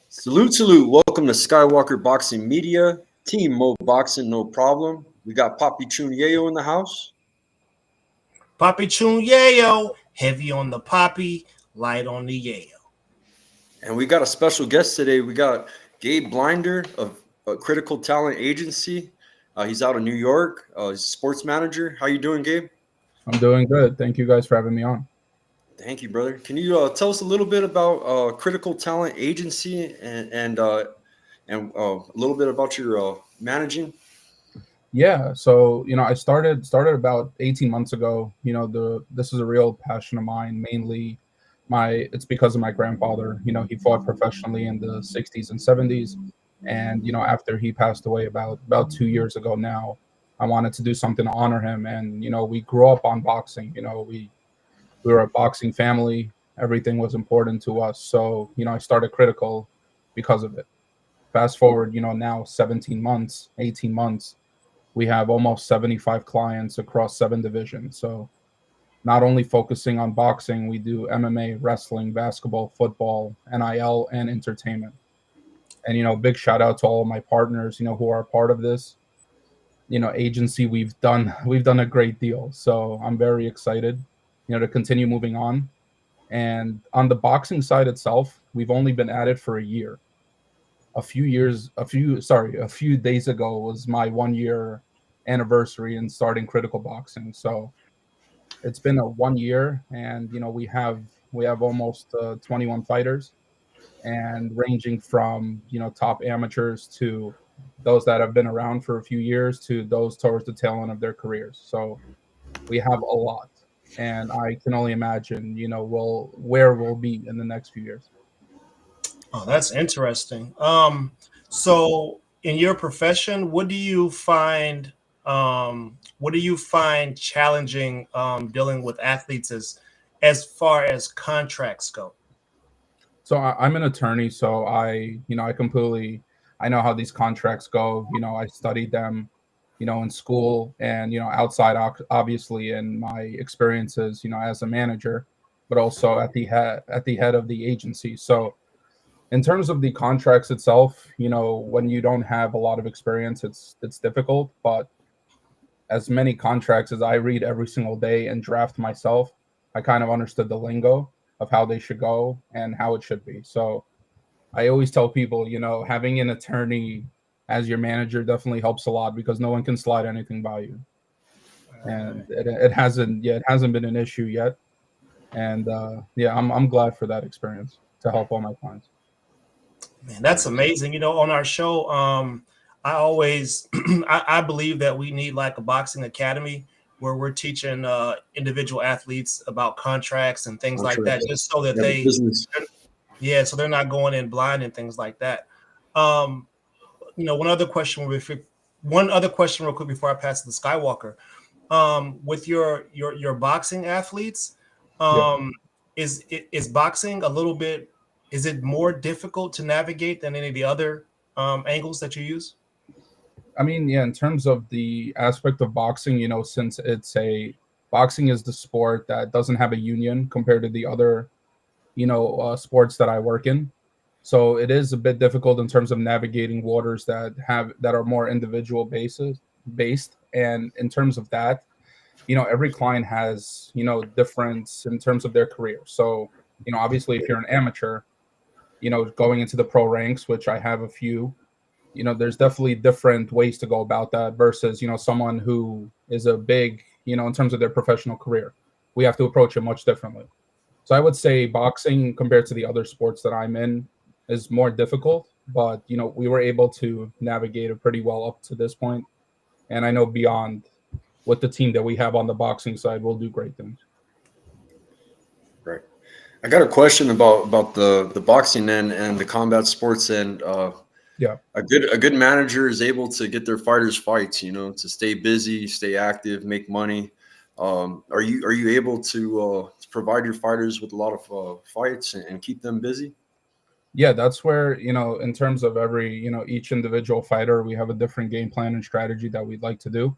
Salute, salute. Welcome to Skywalker Boxing Media. Team Mo Boxing, no problem. We got Papi Chuniello in the house. Papi Chuniello, heavy on the poppy, light on the yayo. And we got a special guest today. We got Gabe Blinder of Critical Talent Agency. He's out of New York. He's a sports manager. How you doing, Gabe? I'm doing good. Thank you guys for having me on. Thank you, brother. Can you tell us a little bit about Critical Talent Agency and a little bit about your managing? Yeah, so I started about 18 months ago. This is a real passion of mine. Mainly, it's because of my grandfather. He fought professionally in the 60s and 70s, and after he passed away about 2 years ago now, I wanted to do something to honor him. And we grew up on boxing. We were a boxing family. Everything was important to us. So I started Critical because of it. Fast forward, now 17 months, 18 months. We have almost 75 clients across 7 divisions. So not only focusing on boxing, we do MMA, wrestling, basketball, football, NIL, and entertainment. And, big shout out to all of my partners, who are a part of this, agency. We've done a great deal. So I'm very excited, to continue moving on. And on the boxing side itself, we've only been at it for a year. A few days ago was my 1 year anniversary in starting Critical Boxing. So it's been a 1 year, and we have almost 21 fighters, and ranging from top amateurs to those that have been around for a few years to those towards the tail end of their careers. So we have a lot, and I can only imagine where we'll be in the next few years. Oh, that's interesting. So in your profession, what do you find challenging dealing with athletes as far as contracts go? So I'm an attorney, so I know how these contracts go. I studied them, in school, and outside, obviously, in my experiences, as a manager, but also at the head of the agency. So in terms of the contracts itself, when you don't have a lot of experience, it's difficult. But as many contracts as I read every single day and draft myself, I kind of understood the lingo of how they should go and how it should be. So I always tell people, having an attorney as your manager definitely helps a lot, because no one can slide anything by you. And it hasn't been an issue yet. And yeah, I'm glad for that experience to help all my clients. Man, that's amazing. On our show, I always I believe that we need like a boxing academy where we're teaching individual athletes about contracts and things I'm like sure. that, just so that Yeah, the business. so they're not going in blind and things like that. Um, one other question real quick before I pass to the Skywalker. With your boxing athletes, Yeah. is boxing a little bit, is it more difficult to navigate than any of the other angles that you use? I mean, yeah, in terms of the aspect of boxing, since boxing is the sport that doesn't have a union compared to the other, sports that I work in. So it is a bit difficult in terms of navigating waters that are more individual based. And in terms of that, every client has, difference in terms of their career. So, obviously if you're an amateur, going into the pro ranks, which I have a few, there's definitely different ways to go about that versus, someone who is a big, in terms of their professional career. We have to approach it much differently. So I would say boxing compared to the other sports that I'm in is more difficult, but we were able to navigate it pretty well up to this point. And I know beyond with the team that we have on the boxing side, we'll do great things. Right. I got a question about the boxing end and the combat sports end. Yeah. A good manager is able to get their fighters fights, to stay busy, stay active, make money. Are you able to provide your fighters with a lot of fights and keep them busy? Yeah, that's where, in terms of every, each individual fighter, we have a different game plan and strategy that we'd like to do.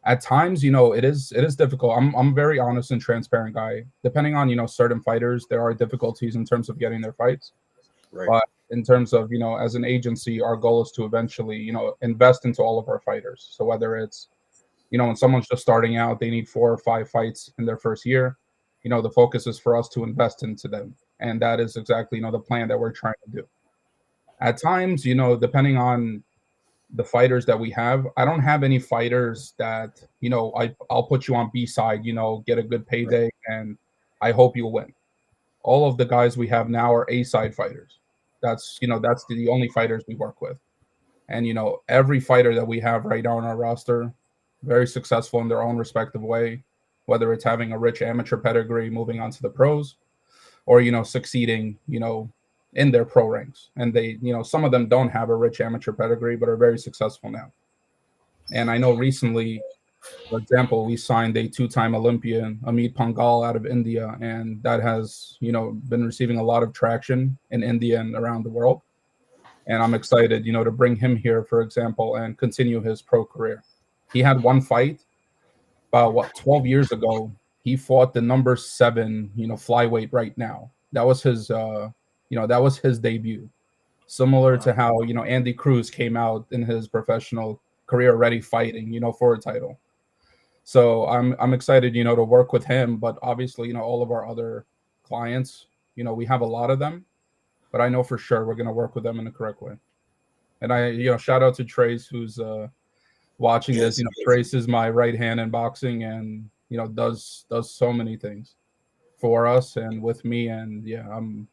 At times, it is difficult. I'm very honest and transparent guy. Depending on, certain fighters, there are difficulties in terms of getting their fights. Right. But in terms of, as an agency, our goal is to eventually, invest into all of our fighters. So whether it's, when someone's just starting out, they need 4 or 5 fights in their first year, the focus is for us to invest into them. And that is exactly, the plan that we're trying to do. At times, depending on the fighters that we have, I don't have any fighters that, I'll put you on B side, get a good payday, and I hope you'll win. All of the guys we have now are A side fighters. That's the only fighters we work with. And, every fighter that we have right now on our roster, very successful in their own respective way, whether it's having a rich amateur pedigree, moving on to the pros, or, succeeding, in their pro ranks. And they, some of them don't have a rich amateur pedigree, but are very successful now. And I know recently, for example, we signed a 2-time Olympian, Amit Pangal, out of India, and that has, been receiving a lot of traction in India and around the world. And I'm excited, to bring him here, for example, and continue his pro career. He had one fight about 12 years ago. He fought the number 7, flyweight right now. That was his debut. Similar to how, Andy Cruz came out in his professional career already fighting, for a title. So I'm excited, to work with him. But obviously, all of our other clients, we have a lot of them, but I know for sure we're going to work with them in the correct way. And I, shout out to Trace, who's watching this. Trace is my right hand in boxing, and does so many things for us and with me. And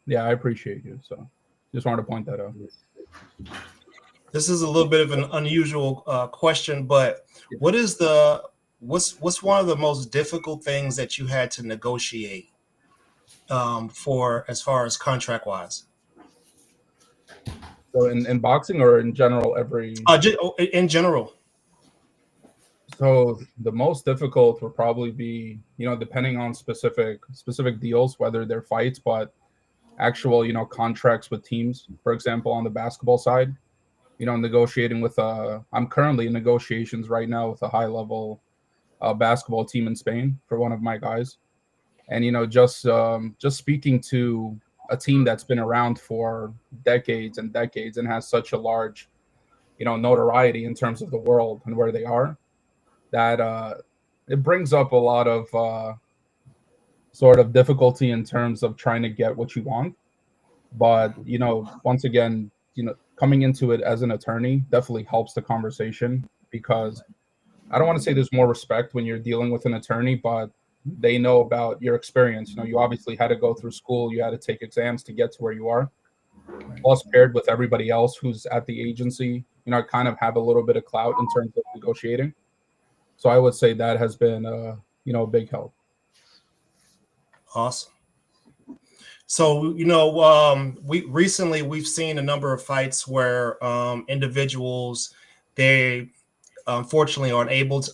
I appreciate you. So just wanted to point that out. This is a little bit of an unusual question, but what's one of the most difficult things that you had to negotiate for as far as contract wise? So in boxing or in general, in general. So the most difficult would probably be, depending on specific deals, whether they're fights, but actual, contracts with teams. For example, on the basketball side, negotiating with I'm currently in negotiations right now with a high level basketball team in Spain for one of my guys. And, just speaking to a team that's been around for decades and decades and has such a large, notoriety in terms of the world and where they are, that it brings up a lot of sort of difficulty in terms of trying to get what you want. But, once again, coming into it as an attorney definitely helps the conversation, because I don't want to say there's more respect when you're dealing with an attorney, but they know about your experience. You know, you obviously had to go through school, you had to take exams to get to where you are. Plus, paired with everybody else who's at the agency, you know, I kind of have a little bit of clout in terms of negotiating. So I would say that has been, you know, a big help. Awesome. So, we've seen a number of fights where individuals, they unfortunately are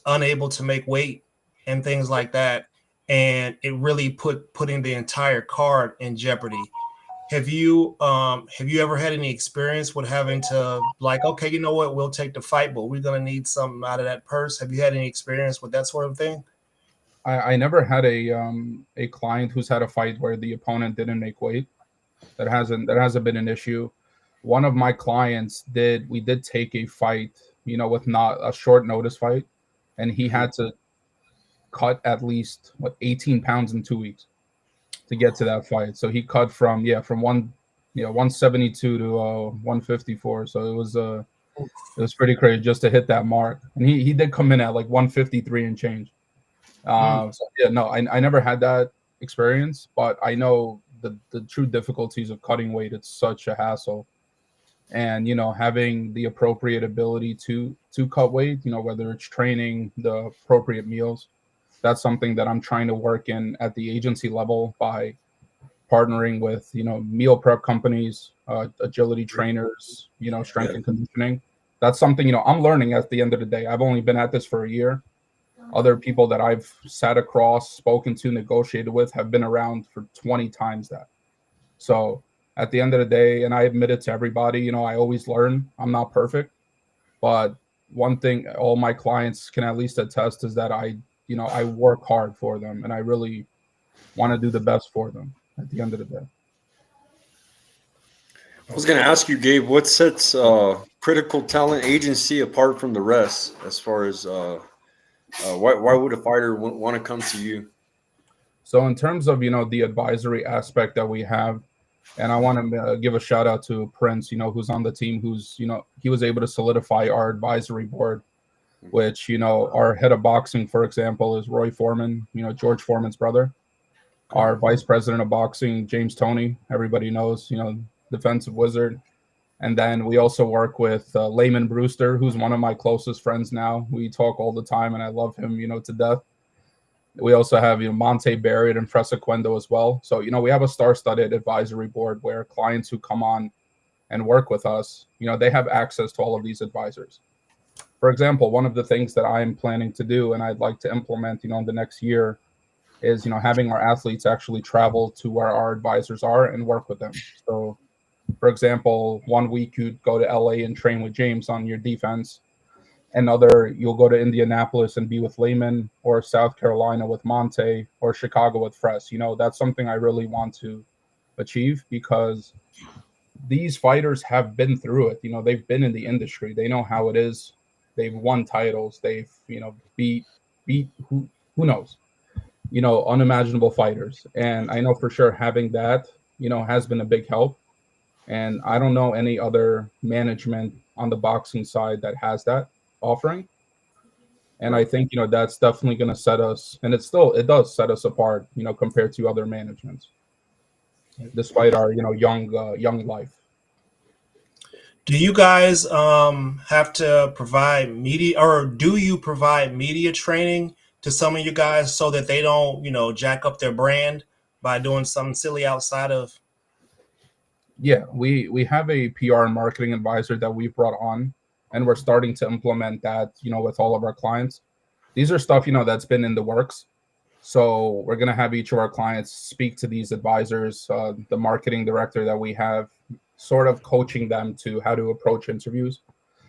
unable to make weight and things like that, and it really putting the entire card in jeopardy. Have you ever had any experience with having to, like, okay, you know what, we'll take the fight, but we're gonna need something out of that purse? Have you had any experience with that sort of thing? I never had a client who's had a fight where the opponent didn't make weight. That hasn't been an issue. One of my clients we did take a fight, you know, with not a short notice fight, and he had to cut at least 18 pounds in 2 weeks to get to that fight. So he cut from 172 to 154. So it was pretty crazy just to hit that mark. And he did come in at like 153 and change. So yeah, no, I never had that experience, but I know the true difficulties of cutting weight. It's such a hassle. And, you know, having the appropriate ability to cut weight, you know, whether it's training, the appropriate meals, that's something that I'm trying to work in at the agency level by partnering with, you know, meal prep companies, agility trainers, you know, strength and conditioning. That's something, you know, I'm learning at the end of the day. I've only been at this for a year. Other people that I've sat across, spoken to, negotiated with have been around for 20 times that. So at the end of the day, and I admit it to everybody, you know, I always learn. I'm not perfect, but one thing all my clients can at least attest is that I work hard for them, and I really want to do the best for them at the end of the day. I was going to ask you, Gabe, what sets Critical Talent Agency apart from the rest as far as why would a fighter want to come to you? So in terms of, you know, the advisory aspect that we have, and I want to give a shout out to Prince, you know, who's on the team, who's, you know, he was able to solidify our advisory board, which, you know, our head of boxing, for example, is Roy Foreman, you know, George Foreman's brother. Our vice president of boxing, James Toney, everybody knows, you know, defensive wizard. And then we also work with Layman Brewster, who's one of my closest friends now. We talk all the time, and I love him, you know, to death. We also have, you know, Monte Barrett and Fresequendo as well. So, you know, we have a star-studded advisory board where clients who come on and work with us, you know, they have access to all of these advisors. For example, one of the things that I'm planning to do and I'd like to implement, you know, in the next year is, you know, having our athletes actually travel to where our advisors are and work with them. So, for example, 1 week you'd go to LA and train with James on your defense. Another, you'll go to Indianapolis and be with Layman, or South Carolina with Monte, or Chicago with Fress. You know, that's something I really want to achieve because these fighters have been through it. You know, they've been in the industry. They know how it is. They've won titles. They've, you know, beat who knows, you know, unimaginable fighters. And I know for sure having that, you know, has been a big help. And I don't know any other management on the boxing side that has that offering. And I think, you know, that's definitely going to set us, and it does set us apart, you know, compared to other managements, despite our, you know, young life. Do you guys have to provide media, or do you provide media training to some of you guys so that they don't, you know, jack up their brand by doing something silly outside of? Yeah, we have a PR and marketing advisor that we've brought on, and we're starting to implement that, you know, with all of our clients. These are stuff, you know, that's been in the works. So we're going to have each of our clients speak to these advisors, the marketing director that we have, sort of coaching them to how to approach interviews.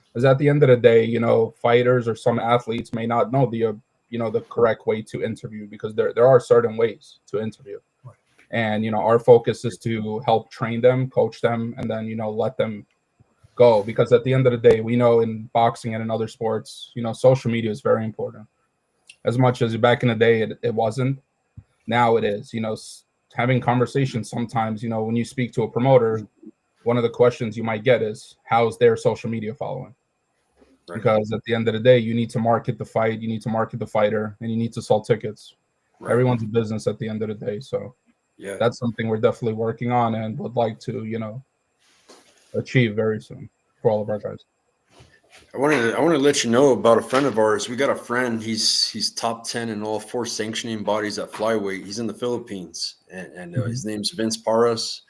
Because at the end of the day, you know, fighters or some athletes may not know the correct way to interview, because there are certain ways to interview. And, you know, our focus is to help train them, coach them, and then, you know, let them go. Because at the end of the day, we know in boxing and in other sports, you know, social media is very important. As much as back in the day, it wasn't. Now it is. You know, having conversations sometimes, you know, when you speak to a promoter, one of the questions you might get is, how's their social media following? Right. Because at the end of the day, you need to market the fight, you need to market the fighter, and you need to sell tickets. Right. Everyone's a business at the end of the day. So Yeah. that's something we're definitely working on and would like to, achieve very soon for all of our guys. I wanted to let you know about a friend of ours. We got a friend. He's top 10 in all 4 sanctioning bodies at flyweight. He's in the Philippines, and his name's Vince Paras.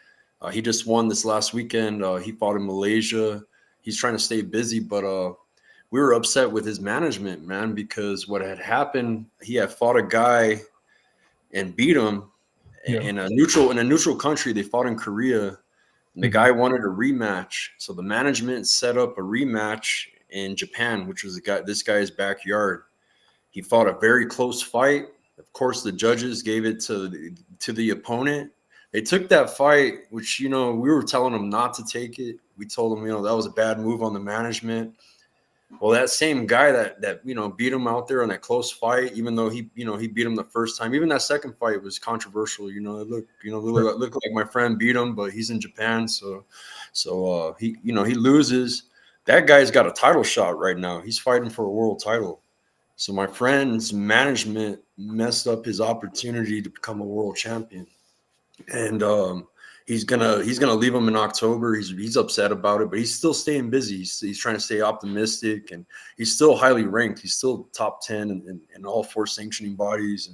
He just won this last weekend. He fought in Malaysia. He's trying to stay busy, but we were upset with his management, man, because what had happened, he had fought a guy and beat him Yeah. in a neutral country. They fought in Korea. And the guy wanted a rematch, so the management set up a rematch in Japan, which was this guy's backyard. He fought a very close fight. Of course, the judges gave it to the opponent. They took that fight, which we were telling them not to take it. We told them that was a bad move on the management. Well, that same guy that beat him out there in that close fight, even though he beat him the first time, even that second fight was controversial. It looked like my friend beat him, but he's in Japan, so he loses. That guy's got a title shot right now. He's fighting for a world title. So my friend's management messed up his opportunity to become a world champion, and he's gonna leave him in October. He's upset about it, but he's still staying busy. He's trying to stay optimistic, and he's still highly ranked. He's still top 10 in all 4 sanctioning bodies.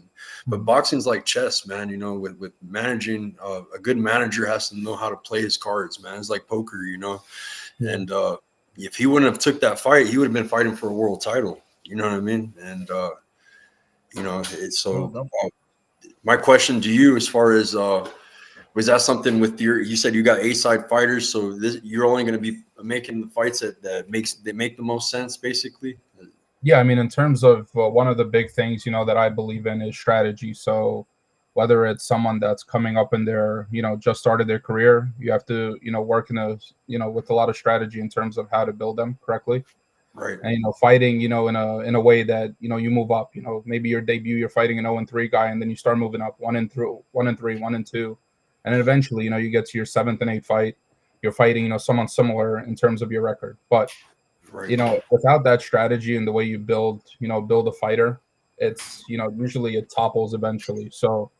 But boxing's like chess, man. With managing, a good manager has to know how to play his cards, man. It's like poker, Yeah. And if he wouldn't have took that fight, he would have been fighting for a world title. You know what I mean? And it's so. My question to you, as far as was that something with you said you got A-side fighters, so you're only going to be making the fights that make the most sense, basically? Yeah, I mean, in terms of one of the big things, that I believe in is strategy. So whether it's someone that's coming up in their, just started their career, you have to, work with a lot of strategy in terms of how to build them correctly. Right. And fighting, in a way that you move up. Maybe your debut, you're fighting an 0-3 guy, and then you start moving up 1-3, 1-3, 1-2, and then eventually, you get to your 7th and 8th fight. You're fighting, someone similar in terms of your record. But Right. without that strategy and the way you build a fighter, it's usually it topples eventually. So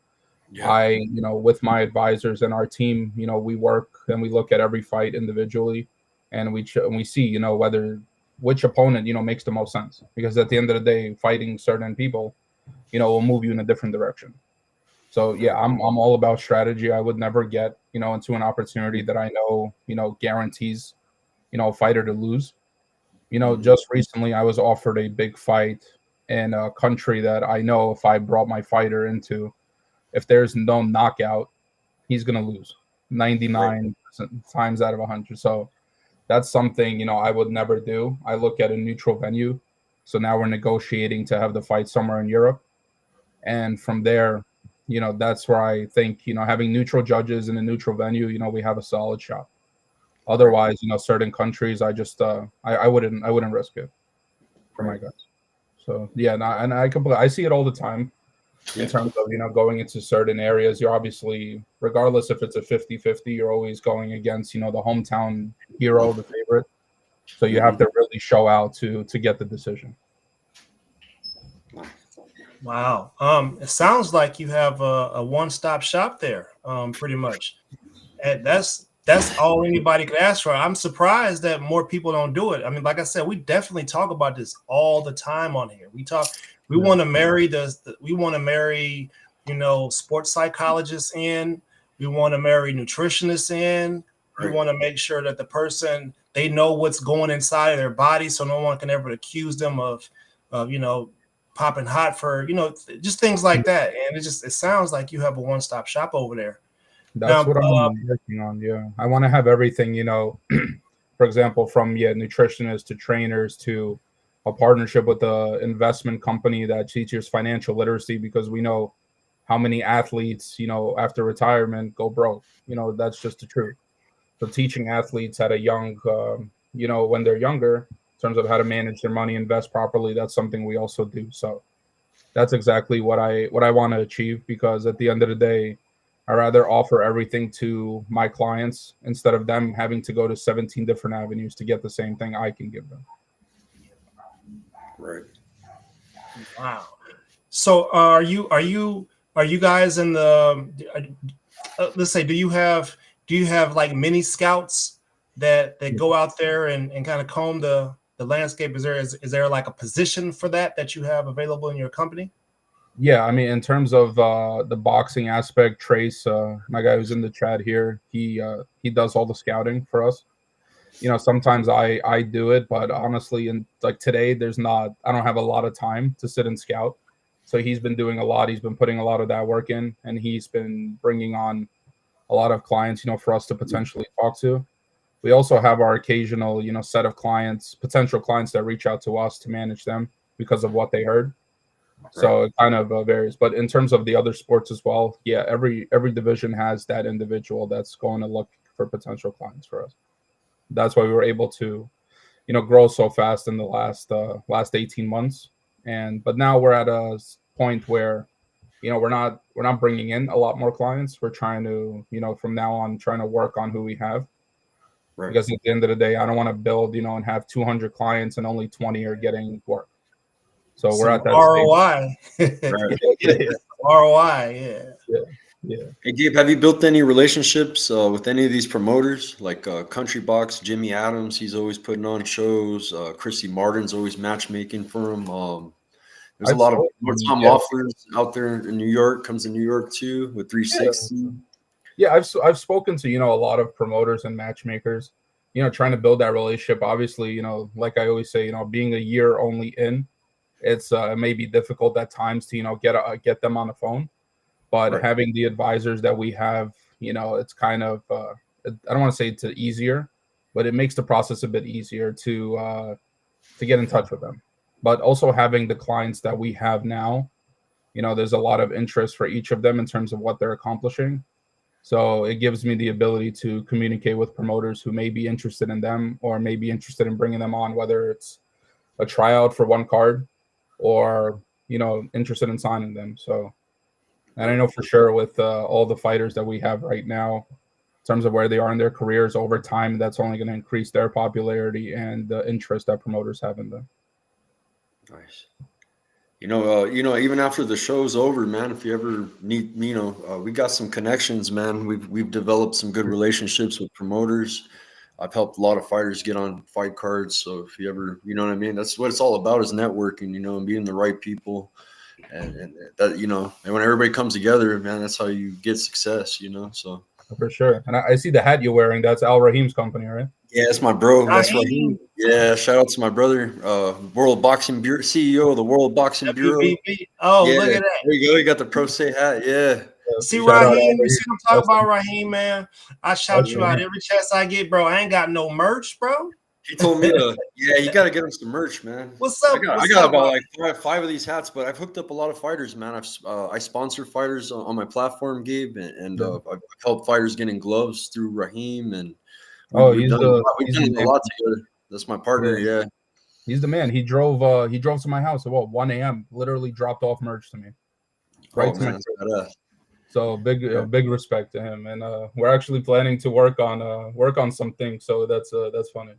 Yeah. with my advisors and our team, we work and we look at every fight individually, and we see which opponent makes the most sense, because at the end of the day, fighting certain people will move you in a different direction. So yeah, I'm all about strategy. I would never get into an opportunity that I know guarantees a fighter to lose. Just recently I was offered a big fight in a country that I know if I brought my fighter into, if there's no knockout, he's gonna lose 99 times out of 100. So that's something I would never do. I look at a neutral venue. So now we're negotiating to have the fight somewhere in Europe, and from there, that's where I think having neutral judges in a neutral venue, we have a solid shot. Otherwise, certain countries, I wouldn't risk it for my guys. So yeah, and I see it all the time in terms of going into certain areas. You're obviously, regardless if it's a 50-50, you're always going against the hometown hero, the favorite. So you have to really show out to get the decision. Wow. It sounds like you have a one-stop shop there, pretty much. And that's all anybody could ask for. I'm surprised that more people don't do it. I mean, like I said, we definitely talk about this all the time on here. We want to marry we want to marry, sports psychologists in. We want to marry nutritionists in. We want to make sure that the person, they know what's going inside of their body, so no one can ever accuse them of popping hot for just things like that. And it sounds like you have a one-stop shop over there. That's Now, what I'm working on. Yeah, I want to have everything. For example, from nutritionists to trainers to a partnership with an investment company that teaches financial literacy, because we know how many athletes after retirement go broke. That's just the truth. So teaching athletes at a young when they're younger, in terms of how to manage their money, invest properly, that's something we also do. So that's exactly what I want to achieve, because at the end of the day, I rather offer everything to my clients instead of them having to go to 17 different avenues to get the same thing I can give them. Right. wow. So are you guys in the let's say do you have like mini scouts that go out there and kind of comb the landscape? Is there like a position for that you have available in your company? Yeah, I mean, in terms of the boxing aspect, Trace, my guy who's in the chat here, he does all the scouting for us. You know, sometimes I do it, but honestly, in like today, I don't have a lot of time to sit and scout. So he's been doing a lot. He's been putting a lot of that work in, and he's been bringing on a lot of clients, you know, for us to potentially talk to. We also have our occasional, you know, set of clients, potential clients that reach out to us to manage them because of what they heard. Right. So it kind of varies. But in terms of the other sports as well, yeah, every division has that individual that's going to look for potential clients for us. That's why we were able to, you know, grow so fast in the last 18 months. And but now we're at a point where, you know, we're not bringing in a lot more clients. We're trying to, you know, from now on trying to work on who we have, Right. because at the end of the day, I don't want to build, you know, and have 200 clients and only 20 are getting work. So we're Some at that stage. ROI. Right. Yeah, ROI, yeah. yeah, yeah. Hey, Gabe, have you built any relationships with any of these promoters like Country Box, Jimmy Adams? He's always putting on shows. Chrissy Martin's always matchmaking for him. There's a I've lot of spoken, Tom yeah, Loeffler's out there in New York, comes to New York too with yeah, 360. yeah. I've spoken to, you know, a lot of promoters and matchmakers, you know, trying to build that relationship. Obviously, you know, like I always say, you know, being a year only in, it's it may be difficult at times to, you know, get them on the phone. But Right. having the advisors that we have, you know, it's kind of I don't want to say it's easier, but it makes the process a bit easier to get in touch with them. But also having the clients that we have now, you know, there's a lot of interest for each of them in terms of what they're accomplishing. So it gives me the ability to communicate with promoters who may be interested in them or may be interested in bringing them on, whether it's a tryout for one card or, you know, interested in signing them. So, and I Right. know for sure with all the fighters that we have right now, in terms of where they are in their careers over time, that's only going to increase their popularity and the interest that promoters have in them. Nice. Even after the show's over, man, if you ever need, we got some connections, man. We've developed some good relationships with promoters. I've helped a lot of fighters get on fight cards. So if you ever, you know what I mean, that's what it's all about is networking, and meeting the right people, and that, and when everybody comes together, man, that's how you get success. So For sure. And I see the hat you're wearing. That's Al Rahim's company, right? yeah, that's my bro. That's Raheem, Raheem. Yeah, shout out to my brother, World Boxing Bureau CEO of the World Boxing Bureau. WBB. Oh, Yeah, look at that. there you go. You got the Pro Se hat. Yeah. See Shout out Al Raheem, you Rahim. see what I'm talking That's about, Raheem, man. I shout you out him. every chance I get, bro. I ain't got no merch, bro. He told me to. Yeah, you got to get him some merch, man. What's I up? got I What's got up, about Raheem? like five of these hats, but I've hooked up a lot of fighters, man. I sponsor fighters on my platform, Gabe, and Yeah. I've helped fighters getting gloves through Raheem, and Oh, we've done a lot. We've he's done the a lot together. That's my partner. yeah. Yeah. He's the man. He drove to my house at 1 a.m. Literally dropped off merch to me. Oh Right to man, my that's crib. badass. So Yeah. big respect to him. And we're actually planning to work on some things. So that's funny.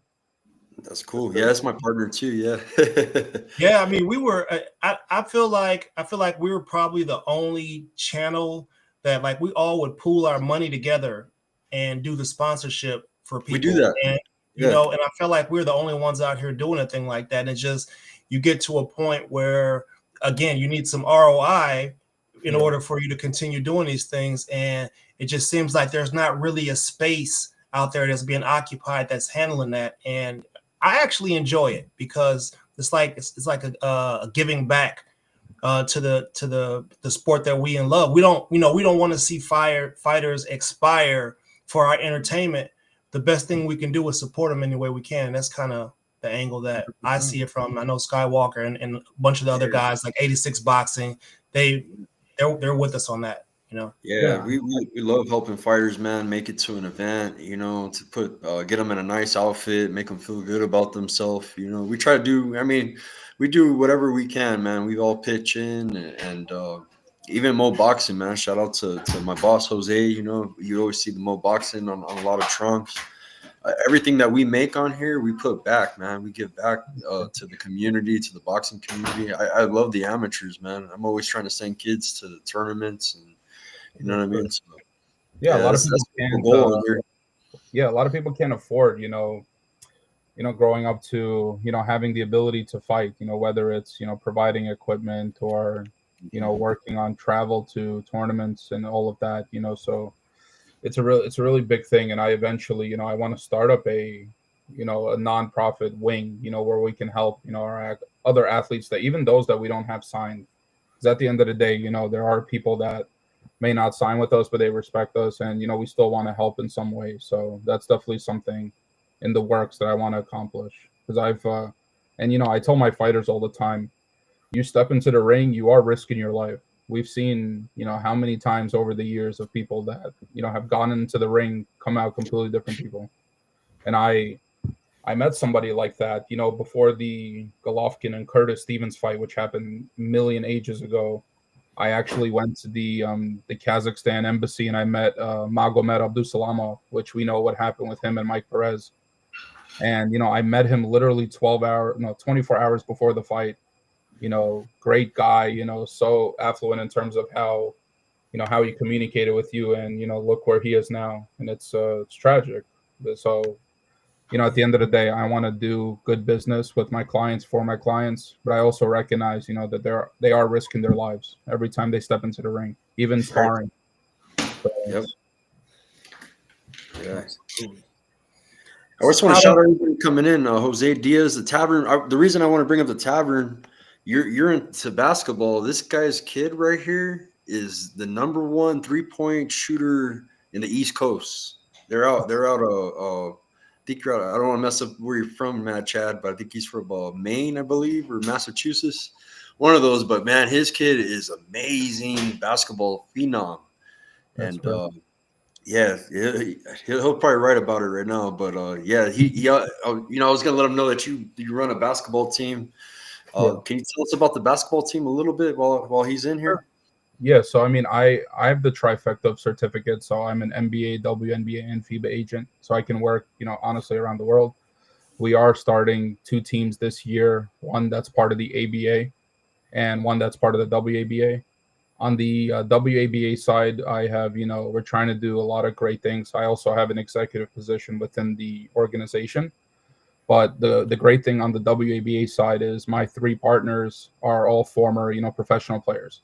That's cool. Yeah, that's my partner too. Yeah. Yeah, I mean, we were. I feel like we were probably the only channel that like we all would pool our money together and do the sponsorship for We do people, that. and Yeah. and I felt like we're the only ones out here doing a thing like that. And it's just you get to a point where again you need some ROI in Yeah. order for you to continue doing these things, and it just seems like there's not really a space out there that's being occupied that's handling that, and I actually enjoy it because it's like a giving back to the sport that we in love. We don't want to see fighters expire for our entertainment. The best thing we can do is support them any way we can. That's kind of the angle that I see it from. I know Skywalker and a bunch of the other Yeah. guys like 86 Boxing, they're with us on that. Yeah, Yeah. we love helping fighters, man, make it to an event, to put get them in a nice outfit, make them feel good about themselves. We try to do. I mean, we do whatever we can, man. We all pitch in, and even Mo Boxing, man. Shout out to my boss Jose. You always see the Mo Boxing on a lot of trunks. everything that we make on here, we put back, man. We give back to the community, to the boxing community. I love the amateurs, man. I'm always trying to send kids to the tournaments, and you know what I mean. So, Yeah, a lot of that's people the can't. goal in here. Yeah, a lot of people can't afford, growing up to, having the ability to fight. Whether it's providing equipment or working on travel to tournaments and all of that. So it's a really big thing, and I eventually, I want to start up a nonprofit wing, where we can help, our other athletes, that even those that we don't have signed. Because at the end of the day, there are people that may not sign with us, but they respect us, and we still want to help in some way. So that's definitely something in the works that I want to accomplish. Because and I tell my fighters all the time, you step into the ring, you are risking your life. We've seen, how many times over the years of people that, have gone into the ring, come out completely different people. And I met somebody like that, before the Golovkin and Curtis Stevens fight, which happened a million ages ago. I actually went to the Kazakhstan embassy and I met Magomed Abdusalamov, which we know what happened with him and Mike Perez. And I met him literally 24 hours before the fight. Great guy, so affluent in terms of how he communicated with you, and look where he is now, and it's tragic. So at the end of the day, I want to do good business with my clients, for my clients, but I also recognize that they are risking their lives every time they step into the ring, even sparring. So, Yep. Yeah. I just want to shout out everybody coming in. Jose Diaz, the Tavern. The reason I want to bring up the Tavern, you're into basketball. This guy's kid right here is the #1 3-point shooter in the East Coast. They're out. I think you're out. I don't want to mess up where you're from, Matt Chad, but I think he's from Maine, I believe, or Massachusetts. One of those. But man, his kid is amazing basketball phenom, and yeah, he'll probably write about it right now. But yeah, I was gonna let him know that you run a basketball team. Can you tell us about the basketball team a little bit while he's in here? Yeah, so I mean, I have the trifecta of certificates. So I'm an NBA, WNBA, and FIBA agent, so I can work, honestly, around the world. We are starting 2 teams this year, one that's part of the ABA and one that's part of the WABA. On the WABA side, I have, we're trying to do a lot of great things. I also have an executive position within the organization. But the great thing on the WABA side is my 3 partners are all former, professional players.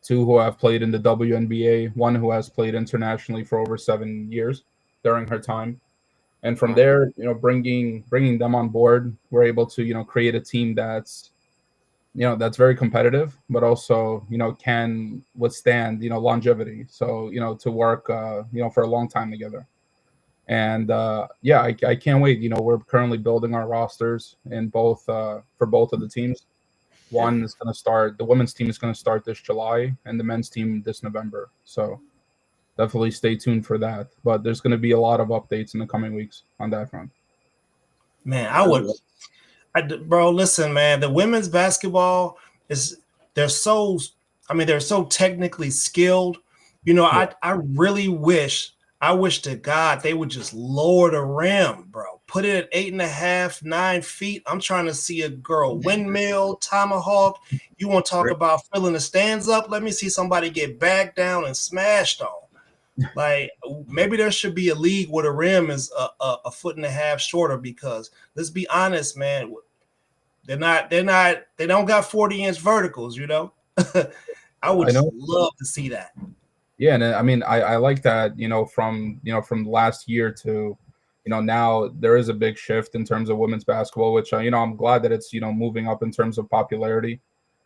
2 who have played in the WNBA, 1 who has played internationally for over 7 years during her time. And from there, bringing them on board, we're able to, create a team that's very competitive, but also, can withstand, longevity. So, to work, for a long time together. And yeah, I can't wait. We're currently building our rosters in both for both of the teams. One is going to start, the women's team is going to start this July, and the men's team this November. So definitely stay tuned for that. But there's going to be a lot of updates in the coming weeks on that front. Man, bro, listen, man, the women's basketball they're so technically skilled. I really wish to God they would just lower the rim, bro. Put it at 8.5, 9 feet. I'm trying to see a girl windmill, tomahawk. You want to talk about filling the stands up? Let me see somebody get back down and smashed on. Like, maybe there should be a league where the rim is a 1.5 feet shorter, because let's be honest, man, they don't got 40-inch verticals, I would love to see that. Yeah, and I mean, I like that, from last year to, now there is a big shift in terms of women's basketball, which, I'm glad that it's, moving up in terms of popularity.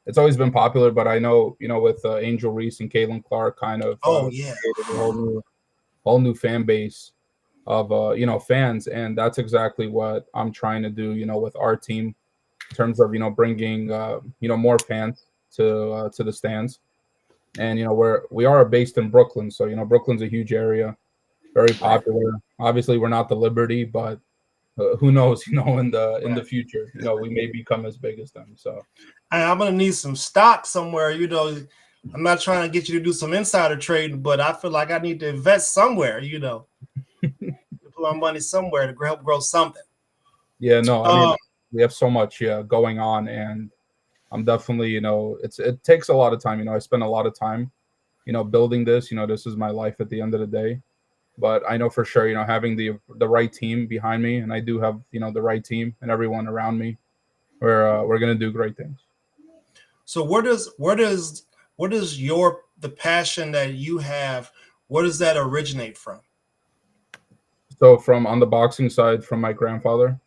It's always been popular, but I know, with Angel Reese and Caitlin Clark kind of created a whole new fan base of fans, and that's exactly what I'm trying to do, with our team, in terms of bringing more fans to the stands. And we are based in Brooklyn, so Brooklyn's a huge area, very popular. Obviously, we're not the Liberty, but who knows? In the future, we may become as big as them. So I'm gonna need some stock somewhere. I'm not trying to get you to do some insider trading, but I feel like I need to invest somewhere. To put my money somewhere to help grow something. Yeah, no, I mean, Um, we have so much, going on, and I'm definitely, it takes a lot of time. I spend a lot of time, building this. This is my life at the end of the day. But I know for sure, having the right team behind me, and I do have, the right team and everyone around me, we're gonna do great things. so where does the passion that you have, where does that originate from? So from on the boxing side, from my grandfather,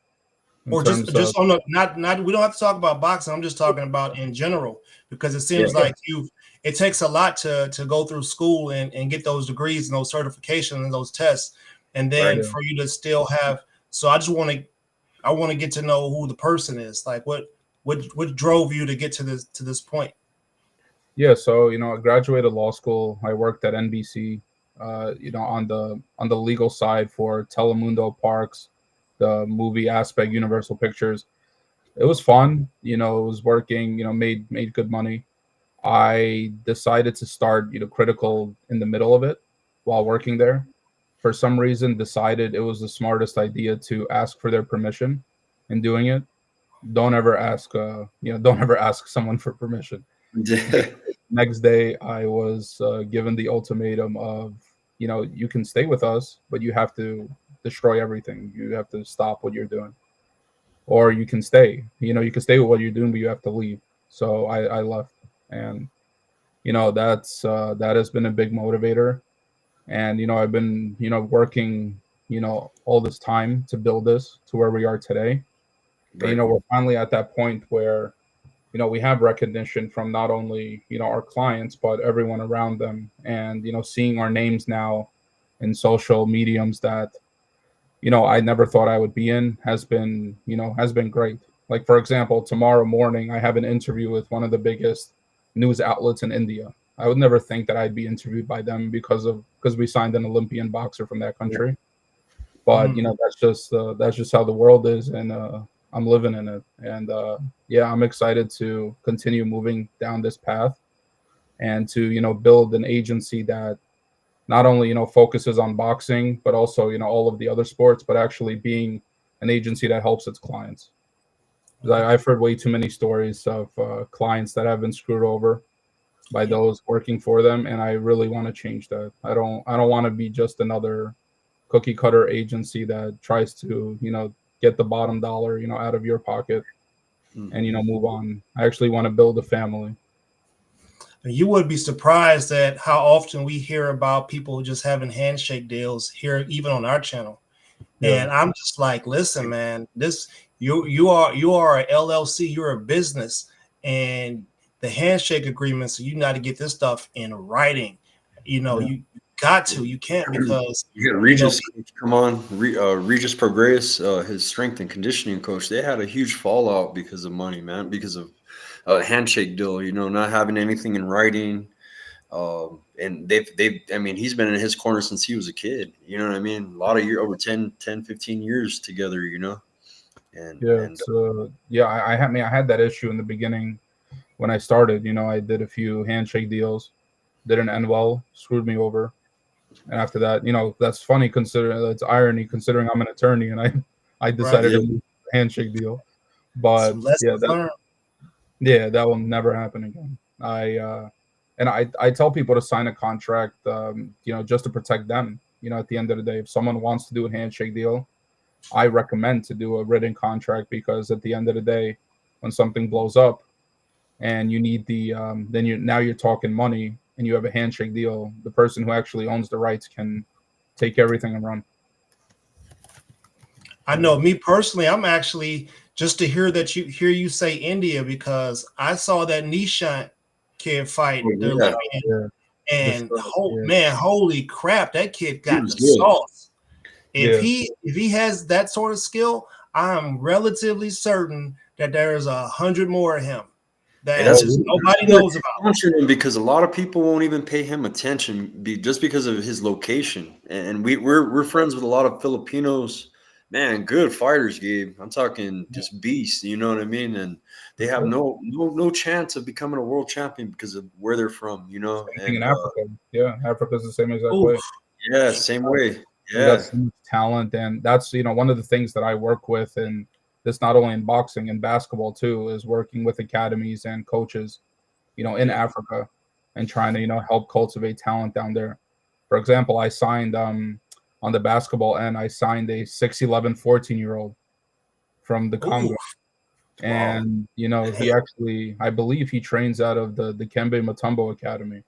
in Or just terms of, just on the not we don't have to talk about boxing. I'm just talking about in general, because it Yeah. seems like it takes a lot to go through school and get those degrees and those certifications and those tests, and Right. then for you to still have. So I want to get to know who the person is. Like what drove you to get to this point? yeah. So I graduated law school. I worked at NBC, on the legal side for Telemundo Parks, the movie aspect, Universal Pictures. It was fun. It was working. Made good money. I decided to start, critical in the middle of it while working there. For some reason, decided it was the smartest idea to ask for their permission in doing it. Don't ever ask someone for permission. Next day, I was given the ultimatum of, you can stay with us, but you have to destroy everything. You have to stop what you're doing, or you can stay. You can stay with what you're doing, but you have to leave. So I left, and that has been a big motivator. And I've been working all this time to build this to where we are today. And Right. we're finally at that point where we have recognition from not only our clients but everyone around them, and seeing our names now in social mediums that I never thought I would be in has been great. Like, for example, tomorrow morning I have an interview with one of the biggest news outlets in India. I would never think that I'd be interviewed by them because we signed an Olympian boxer from that Yeah. country. But Mm. that's just how the world is, and I'm living in it. And yeah, I'm excited to continue moving down this path, and to build an agency that not only focuses on boxing, but also all of the other sports, but actually being an agency that helps its clients. 'Cause I've heard way too many stories of clients that have been screwed over by Yep. those working for them, and I really want to change that. I don't want to be just another cookie cutter agency that tries to get the bottom dollar out of your pocket and Mhm. move on. I actually want to build a family. You would be surprised at how often we hear about people just having handshake deals here, even on our channel. Yeah, And I'm just like, listen, man, this you are a LLC, you're a business, and the handshake agreement. So you got to get this stuff in writing. yeah, You got to, you can't because You got you know Regis come on, Regis Prograis, his strength and conditioning coach. They had a huge fallout because of money, man, because of a handshake deal. Not having anything in writing. And I mean, he's been in his corner since he was a kid. You know what I mean? A lot of year over 10, 15 years together. And yeah. and It's yeah. I had that issue in the beginning when I started. I did a few handshake deals, didn't end well, screwed me over. And after that, that's funny considering that's irony considering I'm an attorney and I right, decided yeah, to move a handshake deal. But some yeah, lessons learned. that will never happen again. I tell people to sign a contract, just to protect them. At the end of the day, if someone wants to do a handshake deal, I recommend to do a written contract, because at the end of the day, when something blows up and you need then you're talking money and you have a handshake deal, the person who actually owns the rights can take everything and run. I know me personally, I'm actually just to hear you say India, because I saw that Nishant kid fight oh, the yeah, Olympian, Yeah, and destroyed. Yeah, man, holy crap, that kid he got was the good. sauce. If yeah. he has that sort of skill, I'm relatively certain that there's 100 more of him And that that's Oh, just nobody what knows about. sponsored him, because a lot of people won't even pay him attention just because of his location. And we're friends with a lot of Filipinos. Man, good fighters, Gabe. I'm talking just beasts. You know what I mean? And they have yeah. no chance of becoming a world champion because of where they're from. Same thing in And Africa. Yeah, Africa's the same exact Oof, yeah, same way. We got Yeah. so much talent, and that's one of the things that I work with, and this not only in boxing and basketball too, is working with academies and coaches, in Yeah. Africa, and trying to help cultivate talent down there. For example, I signed on the basketball end, I signed a 6'11" 14-year-old from the Ooh, Congo. Wow. And he actually, I believe he trains out of the Kembe Mutombo Academy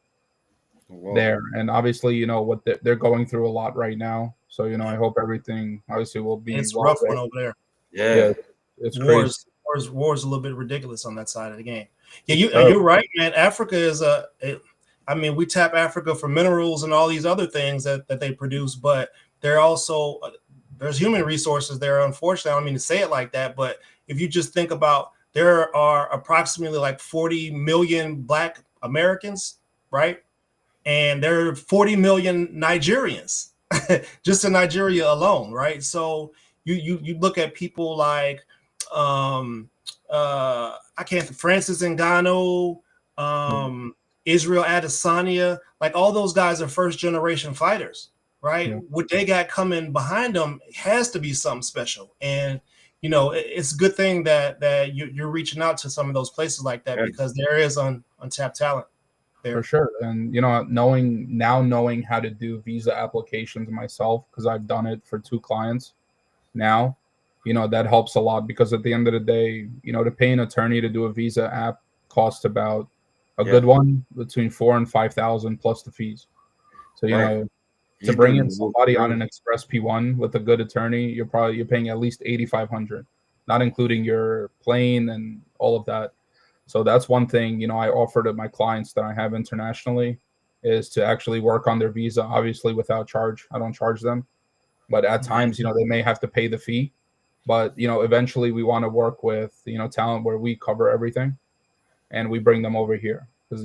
Wow. there. And obviously, what they're going through a lot right now. So I hope everything obviously will be it's a well rough there. one over there. Yeah, Yeah. it's crazy. Wars a little bit ridiculous on that side of the game. Yeah, It's you're terrible. right, man. Africa is I mean, we tap Africa for minerals and all these other things that they produce, but they're also there's human resources there. Unfortunately, I don't mean to say it like that, but if you just think about, there are approximately like 40 million Black Americans, right? And there are 40 million Nigerians, just in Nigeria alone, right? So you look at people like I can't, Francis Ngannou, um, Israel Adesanya, like all those guys are first generation fighters, right? Yeah, What they got coming behind them has to be something special. And it's a good thing that you're reaching out to some of those places like that, Yeah. because there is untapped talent for there. sure. And knowing how to do visa applications myself, because I've done it for 2 clients now, that helps a lot, because at the end of the day, to pay an attorney to do a visa app costs about a Yeah. good one between 4 and 5,000 plus the fees. So Right. to You're bring doing in the work somebody on right. an Express P1 with a good attorney, you're paying at least 8,500, not including your plane and all of that. So that's one thing I offer to my clients that I have internationally, is to actually work on their visa, obviously without charge. I don't charge them, but at times Nice. they may have to pay the fee. But eventually we want to work with talent where we cover everything, and we bring them over here, because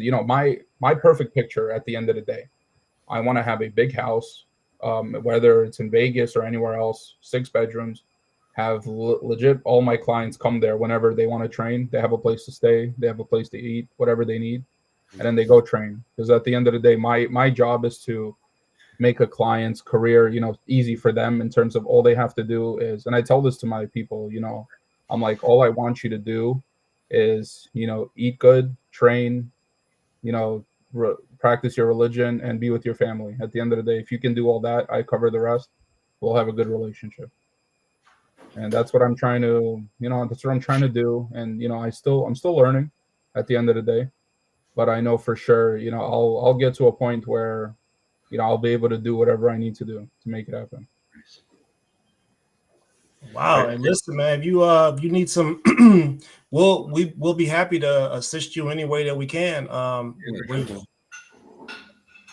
my perfect picture at the end of the day, I want to have a big house, whether it's in Vegas or anywhere else, 6 bedrooms, have legit all my clients come there whenever they want to train. They have a place to stay, they have a place to eat, whatever they need, and then they go train. Because at the end of the day, my job is to make a client's career, easy for them, in terms of all they have to do is, and I tell this to my people, I'm like, all I want you to do is, eat good, train, you know, practice your religion, and be with your family. At the end of the day, if you can do all that, I cover the rest. We'll have a good relationship, and that's what I'm trying to, that's what I'm trying to do. And I'm still learning. At the end of the day, but I know for sure, I'll get to a point where, I'll be able to do whatever I need to do to make it happen. Wow. Right. And listen, man, if you need some, we'll be happy to assist you any way that we can. Yeah, definitely.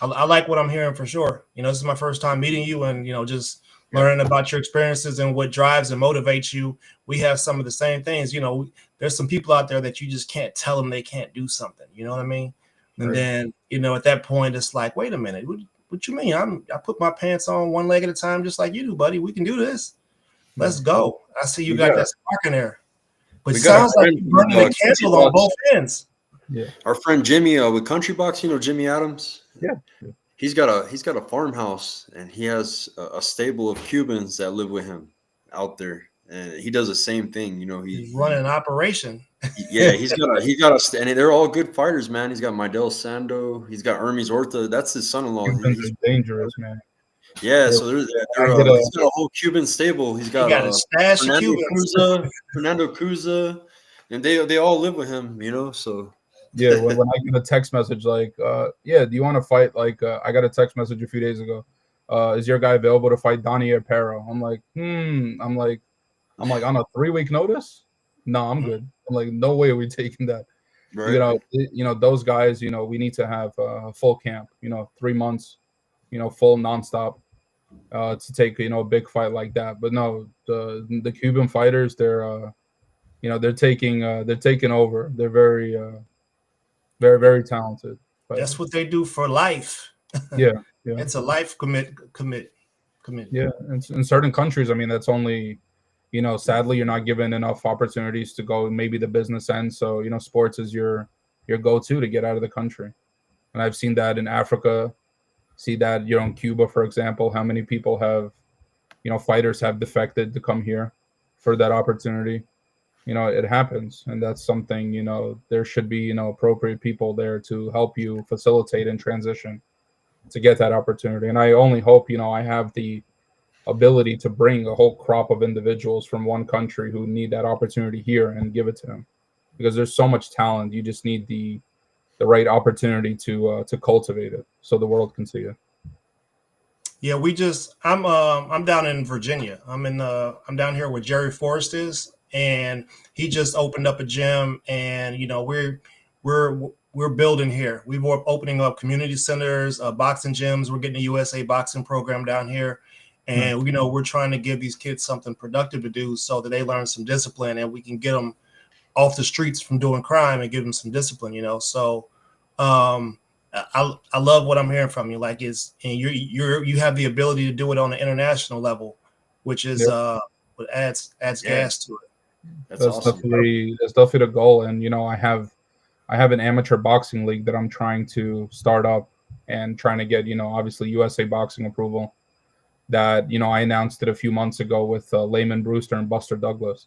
I like what I'm hearing for sure. This is my first time meeting you, and just Yeah. learning about your experiences and what drives and motivates you. We have some of the same things. There's some people out there that you just can't tell them they can't do something. You know what I mean? And Right. then at that point, it's like, wait a minute, what you mean? I put my pants on one leg at a time, just like you do, buddy. We can do this. Let's go. I see you We got got that spark in there. But it we got a sounds like friend you're with burning the Country candle on Box. both ends. Yeah, Our friend Jimmy with Country Box, Jimmy Adams. yeah, He's got a farmhouse, and he has a stable of Cubans that live with him out there, and he does the same thing. He's running an operation. Yeah, and they're all good fighters, man. He's got Midel Sando, he's got Hermes Orta. That's his son-in-law. Cubans He's are dangerous, man. Yeah, They're, so I get a he's got a whole Cuban stable. He's He got got a stash of Cubans. Fernando Cruza, and they all live with him. So yeah. When I get a text message like, yeah, do you want to fight? Like, I got a text message a few days ago. Is your guy available to fight Donnie Aparo? I'm like, I'm like, on a 3-week notice? No, I'm good. I'm like, no way are we taking that. right, Those guys, we need to have a full camp, 3 months, full nonstop, to take, a big fight like that. But no, the Cuban fighters, they're taking over. They're very, very, very talented That's fighters. what they do for life. Yeah, yeah, It's a life commitment. yeah. In certain countries, I mean, that's only, sadly, you're not given enough opportunities to go maybe the business end. So, sports is your go-to to get out of the country. And I've seen that in Africa, See that, in Cuba, for example, how many people have, fighters have defected to come here for that opportunity. It happens, and that's something, there should be, appropriate people there to help you facilitate and transition to get that opportunity. And I only hope, I have the ability to bring a whole crop of individuals from one country who need that opportunity here and give it to them, because there's so much talent. You just need the right opportunity to cultivate it so the world can see it. Yeah, I'm down in Virginia. I'm down here where Jerry Forrest is, and he just opened up a gym, and we're building here. We're opening up community centers, boxing gyms. We're getting a USA boxing program down here, and we're trying to give these kids something productive to do so that they learn some discipline, and we can get them off the streets from doing crime and give them some discipline. So um, I love what I'm hearing from you. Like, and you have the ability to do it on an international level, which is Yep. what adds Yeah, gas to it. that's That's awesome. definitely the goal. And I have an amateur boxing league that I'm trying to start up and trying to get, obviously USA boxing approval. That I announced it a few months ago with Layman Brewster and Buster Douglas,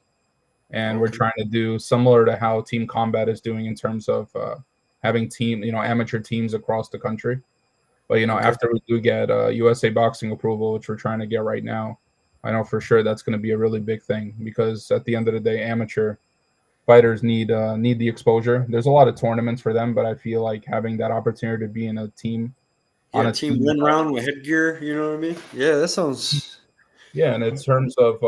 and we're Okay. trying to do similar to how Team Combat is doing in terms of having amateur teams across the country. But Okay. after we do get USA boxing approval, which we're trying to get right now, I know for sure that's going to be a really big thing, because at the end of the day, amateur fighters need the exposure. There's a lot of tournaments for them, but I feel like having that opportunity to be in a team Yeah, on a team team. win round with headgear. You know what I mean? Yeah, that sounds. Yeah, and in terms of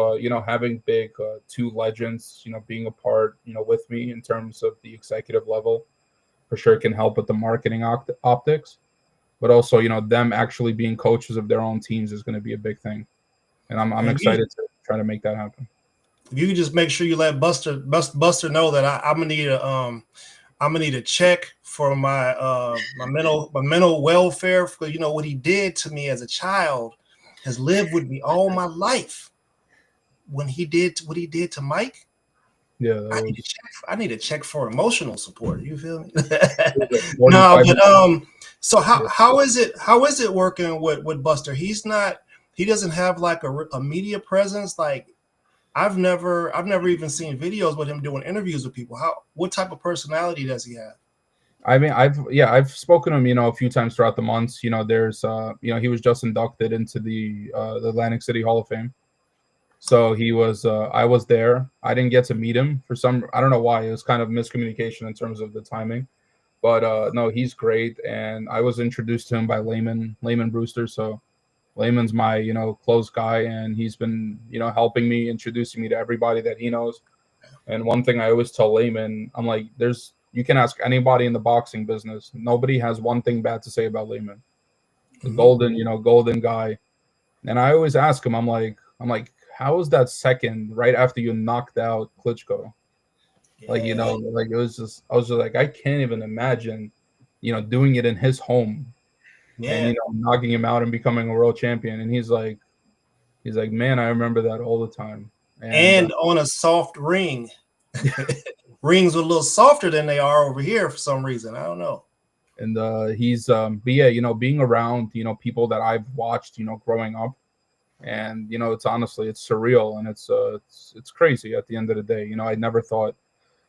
having big two legends, being a part, with me in terms of the executive level, for sure can help with the marketing optics. But also, them actually being coaches of their own teams is going to be a big thing, and I'm And excited to try to make that happen. if you could just make sure you let Buster know that I'm gonna need a check for my mental welfare, for what he did to me as a child has lived with me all my life. When he did what he did to Mike, Yeah, that I need a was check. I need a check for emotional support. You feel me? more than No, 5 but minutes. so Yeah. how is it working with Buster? He doesn't have like a media presence. Like, I've never even seen videos with him doing interviews with people. What type of personality does he have? I mean, I've spoken to him, a few times throughout the months. There's he was just inducted into the Atlantic City Hall of Fame. So I was there. I didn't get to meet him I don't know why. It was kind of miscommunication in terms of the timing. But no, he's great. And I was introduced to him by Layman Brewster. So Layman's my, close guy, and he's been, helping me, introducing me to everybody that he knows. And one thing I always tell Layman, I'm like, you can ask anybody in the boxing business. Nobody has one thing bad to say about Layman. The Mhm. golden guy. And I always ask him, I'm like, how is that second right after you knocked out Klitschko? Like, Yeah, like I was just like, I can't even imagine, doing it in his home and, yeah. knocking him out and becoming a world champion. And he's like, man, I remember that all the time. And And on a soft ring. Rings are a little softer than they are over here for some reason. I don't know. he's but yeah, being around, people that I've watched, growing up, and it's surreal, and it's crazy at the end of the day. I never thought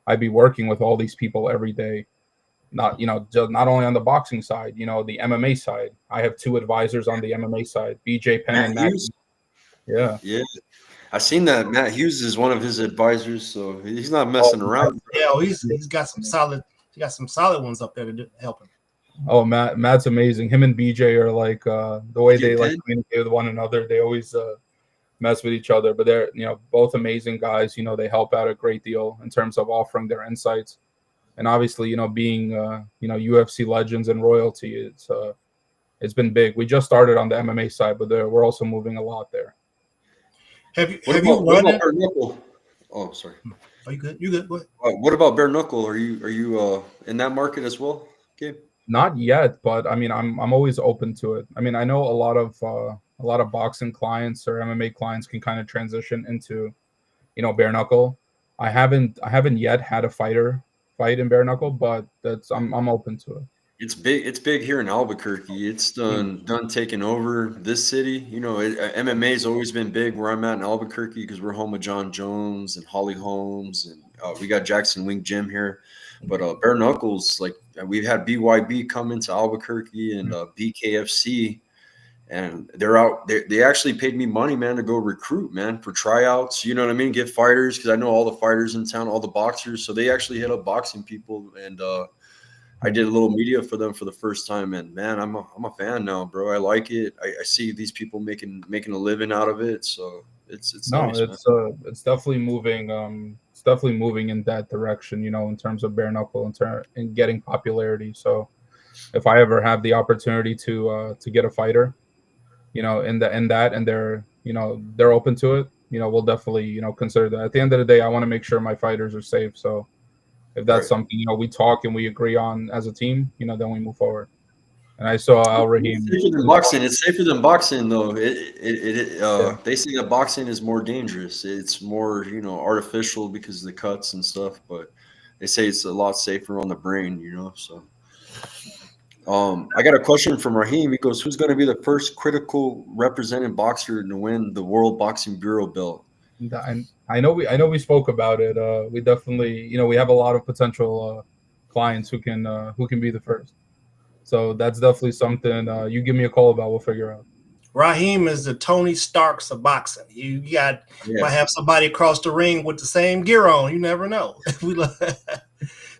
I'd be working with all these people every day. Not just not only on the boxing side, the MMA side. I have two advisors on the MMA side, BJ Penn Matt and Matt. Hughes. Yeah. Yeah, I seen that. Matt Hughes is one of his advisors, so he's not Oh, messing around. Yeah, well, he's got some solid. He got some solid ones up there to help him. oh, Matt's amazing. Him and BJ are like the way DJ they like Penn. communicate with one another. They always mess with each other, but they're both amazing guys. They help out a great deal in terms of offering their insights, and obviously being UFC legends and royalty. It's been big. We just started on the MMA side, but we're also moving a lot there. Have you What have you about what run about it? bare knuckle? Oh, sorry. Are you good? You good? What? What about bare knuckle? Are you in that market as well? Okay. Not yet, but I mean, I'm always open to it. I mean, I know a lot of boxing clients or MMA clients can kind of transition into bare knuckle. I haven't yet had a fighter fight in bare knuckle, but I'm open to it. It's big. It's big here in Albuquerque. It's done taking over this city. You know, MMA has always been big where I'm at in Albuquerque because we're home of John Jones and Holly Holmes, and we got Jackson Wing Gym here. But bare knuckles, like we've had BYB come into Albuquerque and BKFC, and they're out. They actually paid me money, man, to go recruit, man, for tryouts. You know what I mean? Get fighters because I know all the fighters in town, all the boxers. So they actually hit up boxing people and. I did a little media for them for the first time, and man, I'm a fan now, bro. I like it. I see these people making a living out of it, so it's No, nice, man. it's definitely moving. It's definitely moving in that direction. You know, in terms of bare knuckle, in getting popularity. So, if I ever have the opportunity to get a fighter, you know, and they're open to it, you know, we'll definitely consider that. At the end of the day, I want to make sure my fighters are safe. So if that's Right. something we talk and we agree on as a team, then we move forward. And I saw Al It's Rahim. safer than boxing. It's safer than boxing, though. Yeah. They say that boxing is more dangerous. It's more, artificial because of the cuts and stuff. But they say it's a lot safer on the brain, So, I got a question from Raheem. He goes, "Who's going to be the first critical represented boxer to win the World Boxing Bureau belt?" I know we spoke about it. We definitely, we have a lot of potential clients who can be the first. So that's definitely something you give me a call about. We'll figure out. Raheem is the Tony Starks of boxing. Might have somebody across the ring with the same gear on. You never know.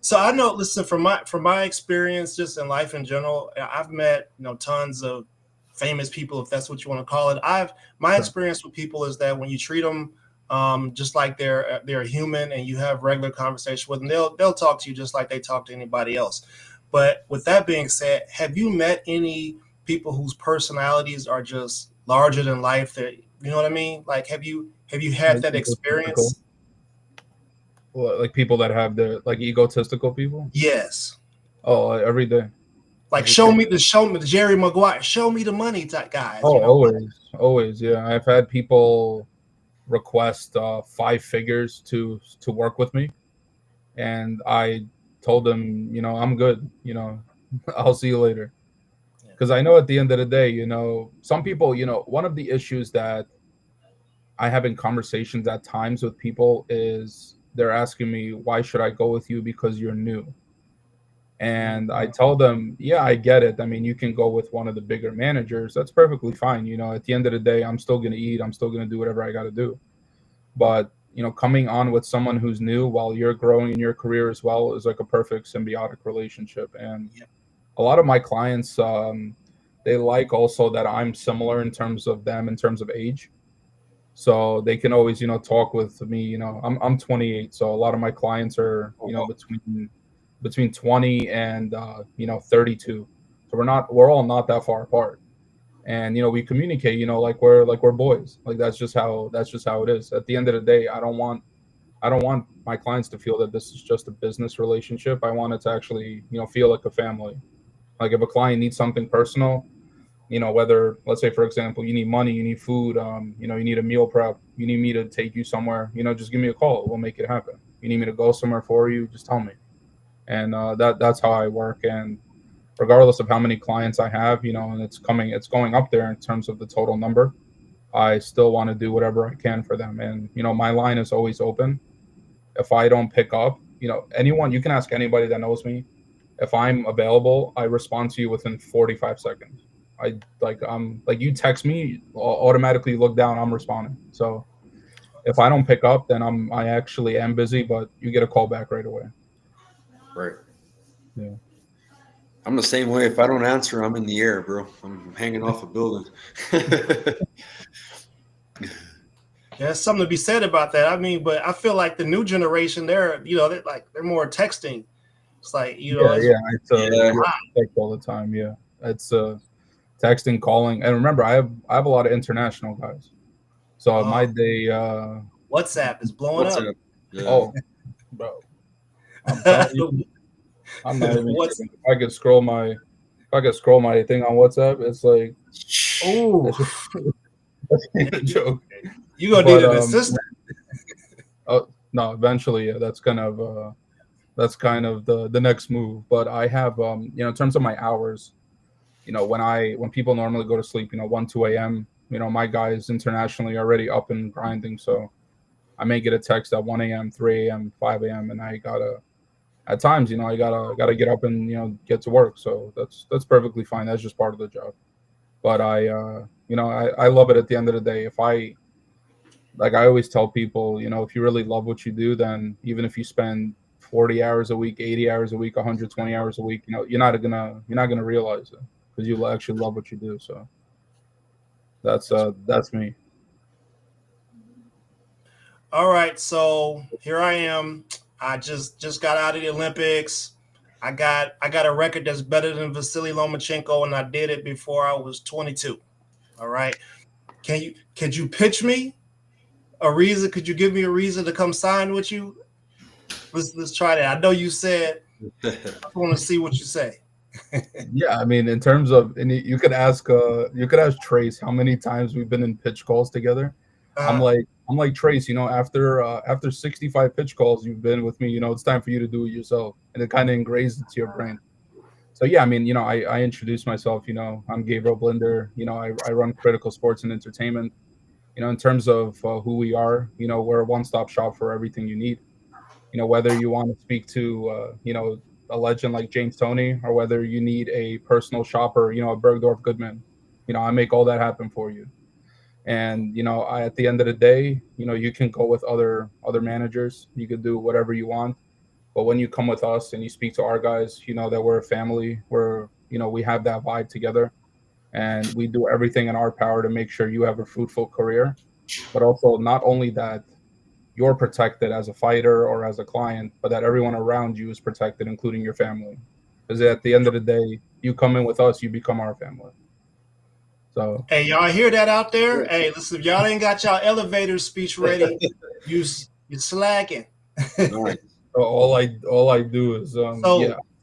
So I know. Listen, from my experience, just in life in general, I've met tons of famous people, if that's what you want to call it. My experience with people is that when you treat them just like they're a human, and you have regular conversation with them, they'll talk to you just like they talk to anybody else. But with that being said, have you met any people whose personalities are just larger than life? That you know what I mean? Like, have you had that experience? Like people that have like egotistical people. Yes. Oh, every day. Like show me the Jerry Maguire, show me the money type guys. Oh, always. Yeah, I've had people request 5 figures to work with me, and I told them, I'm good. I'll see you later. Because I know at the end of the day, some people, one of the issues that I have in conversations at times with people is they're asking me, why should I go with you because you're new? And I tell them, yeah, I get it. I mean, you can go with one of the bigger managers. That's perfectly fine. At the end of the day, I'm still going to eat. I'm still going to do whatever I got to do. But, coming on with someone who's new while you're growing in your career as well is like a perfect symbiotic relationship. And a lot of my clients, they like also that I'm similar in terms of them, in terms of age. So they can always, talk with me. I'm 28, so a lot of my clients are, between 20 and 32. So we're all not that far apart. And we communicate, like we're boys. Like that's just how it is. At the end of the day, I don't want my clients to feel that this is just a business relationship. I want it to actually, feel like a family. Like if a client needs something personal, whether, let's say, for example, you need money, you need food, you need a meal prep, you need me to take you somewhere, just give me a call. We'll make it happen. You need me to go somewhere for you, just tell me. And that's how I work. And regardless of how many clients I have, and it's going up there in terms of the total number, I still want to do whatever I can for them. And, my line is always open. If I don't pick up, anyone, you can ask anybody that knows me. If I'm available, I respond to you within 45 seconds. Like you text me, I'll automatically look down, I'm responding. So if I don't pick up, then I actually am busy, but you get a call back right away. Right. Yeah. I'm the same way. If I don't answer, I'm in the air, bro. I'm hanging off a building. There's something to be said about that. I mean, but I feel like the new generation, they're more texting. It's like, text all the time. Yeah. It's texting, calling. And remember, I have a lot of international guys. So my day WhatsApp is blowing up. Yeah. Oh, bro. I'm telling you, I'm not even kidding. If I could scroll my thing on WhatsApp, it's like, oh, that's a joke. You gonna need an assistant. Oh no, eventually, yeah, that's kind of That's kind of the next move. But I have in terms of my hours, when people normally go to sleep, 1, 2 a.m. My guys internationally are already up and grinding, so I may get a text at 1 a.m., 3 a.m., 5 a.m., and I gotta at times, I gotta get up and get to work. So that's perfectly fine. That's just part of the job. But I love it at the end of the day. If I like I always tell people, if you really love what you do, then even if you spend 40 hours a week, 80 hours a week, 120 hours a week, you're not gonna realize it because you actually love what you do. So that's me. All right, so here I am. I just got out of the Olympics. I got a record that's better than Vasily Lomachenko, and I did it before I was 22. All right, could you pitch me a reason? Could you give me a reason to come sign with you? Let's try that. I know you said I want to see what you say. Yeah, I mean, in terms of, and you could ask Trace how many times we've been in pitch calls together. I'm Uh, like I'm like Trace, after 65 pitch calls you've been with me, it's time for you to do it yourself, and it kind of ingrains into your brain. So yeah, I mean, I introduce myself. I'm Gabriel Blinder. I run Critical Sports and Entertainment. In terms of who we are, we're a one-stop shop for everything you need. Whether you want to speak to a legend like James Toney, or whether you need a personal shopper, a Bergdorf Goodman, I make all that happen for you. And at the end of the day, you can go with other managers, you could do whatever you want, but when you come with us and you speak to our guys, you know that we're a family, we have that vibe together, and we do everything in our power to make sure you have a fruitful career. But also, not only that you're protected as a fighter or as a client, but that everyone around you is protected, including your family. Because at the end of the day, you come in with us, you become our family. So hey, y'all hear that out there? Hey, listen, if y'all ain't got y'all elevator speech ready, you you slacking. Nice. all I do is yeah, So I'm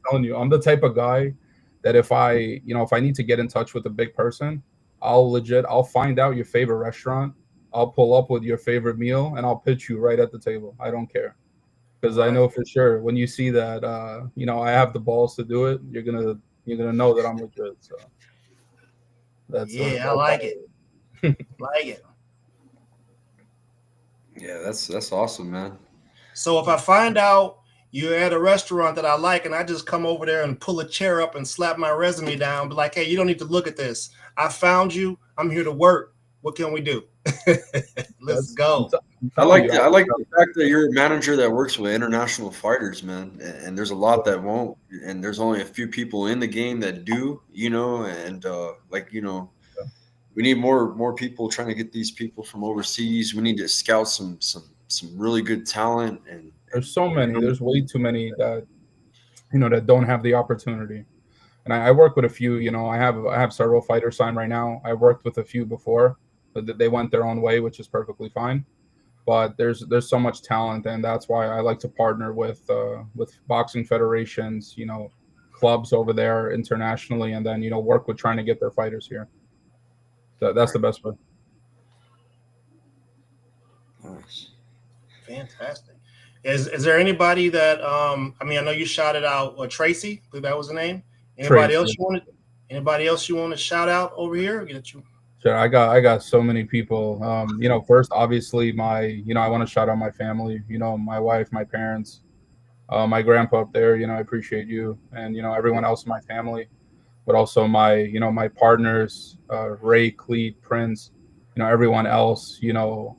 telling you, I'm the type of guy that if I need to get in touch with a big person, I'll find out your favorite restaurant, I'll pull up with your favorite meal, and I'll pitch you right at the table. I don't care. Because I right, know for sure when you see that I have the balls to do it, you're gonna know that I'm legit. So yeah, I that's like how it, like it. Yeah, that's awesome, man. So if I find out you're at a restaurant that I like, and I just come over there and pull a chair up and slap my resume down, be like, hey, you don't need to look at this. I found you. I'm here to work. What can we do? Let's that's go. I'm I telling like you. that. I like the fact that you're a manager that works with international fighters, man. And there's a lot that won't, and there's only a few people in the game that do, and we need more people trying to get these people from overseas. We need to scout some really good talent and There's so many. There's way too many that don't have the opportunity. And I work with a few. I have several fighters signed right now. I worked with a few before, but they went their own way, which is perfectly fine. But there's so much talent, and that's why I like to partner with boxing federations, clubs over there internationally, and then work with trying to get their fighters here. That's the right. best way. Nice. Fantastic. Is there anybody that I mean I know you shouted out Tracy, I believe that was the name. Anybody Trace, else you wanted anybody else you want to shout out over here? Get you sure, I got so many people. First, obviously, I want to shout out my family. My wife, my parents, my grandpa up there. I appreciate you, and everyone else in my family, but also my partners, Ray, Cleet, Prince, everyone else,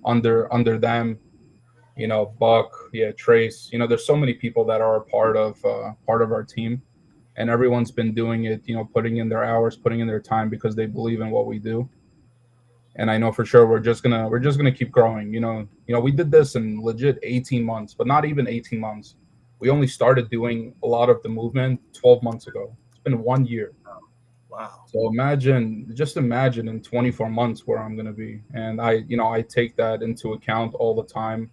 under them, Buck, yeah, Trace. There's so many people that are a part of our team, and everyone's been doing it, putting in their hours, putting in their time because they believe in what we do. And I know for sure we're just gonna keep growing. We did this in legit 18 months, but not even 18 months. We only started doing a lot of the movement 12 months ago. It's been 1 year. wow. So just imagine in 24 months where I'm gonna be. And I take that into account all the time.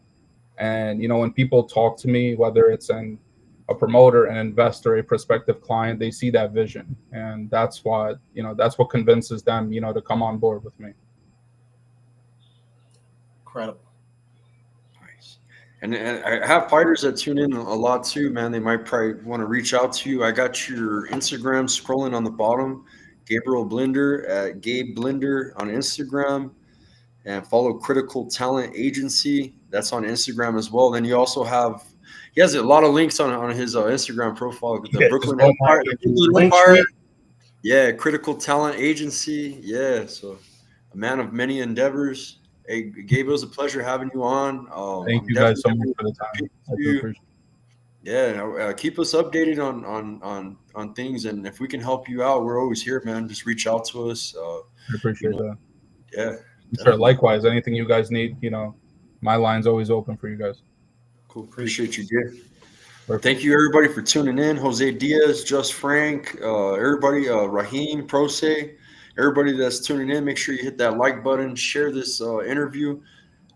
And when people talk to me, whether it's a promoter, an investor, a prospective client, they see that vision, and that's what convinces them, to come on board with me. Incredible. Nice. And I have fighters that tune in a lot too, man. They might probably want to reach out to you. I got your Instagram scrolling on the bottom. Gabriel Blinder at Gabe Blinder on Instagram, and follow Critical Talent Agency. That's on Instagram as well. Then you also have he has a lot of links on his Instagram profile. The Yeah, just Brooklyn go Empire, market. the Brooklyn Link Empire. tree. Yeah, Critical Talent Agency. Yeah, so a man of many endeavors. Hey, Gabe, it was a pleasure having you on. Thank I'm you guys so definitely much going for the to time. pitch I do you. appreciate Yeah, keep us updated on things, and if we can help you out, we're always here, man. Just reach out to us. I You appreciate know, that. yeah, Sure. definitely. Likewise, anything you guys need, my line's always open for you guys. Cool. Appreciate you, Gabe. Perfect. Thank you, everybody, for tuning in. Jose Diaz, Just Frank, everybody, Raheem, Prose, everybody that's tuning in. Make sure you hit that like button, share this interview.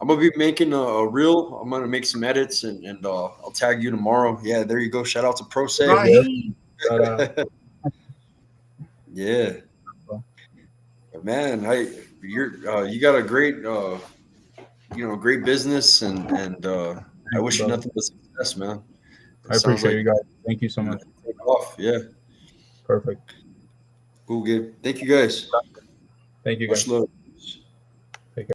I'm gonna be making a reel. I'm gonna make some edits, and I'll tag you tomorrow. Yeah, there you go. Shout out to Prose. Raheem. But, Yeah, man. You got a great great business, and I thank you, wish you brother. nothing but success, man. It I sounds appreciate like you guys. Thank you so you're much. gonna take off. Yeah, Perfect. cool, Gabe. Thank you, guys. Thank you, Much guys. love.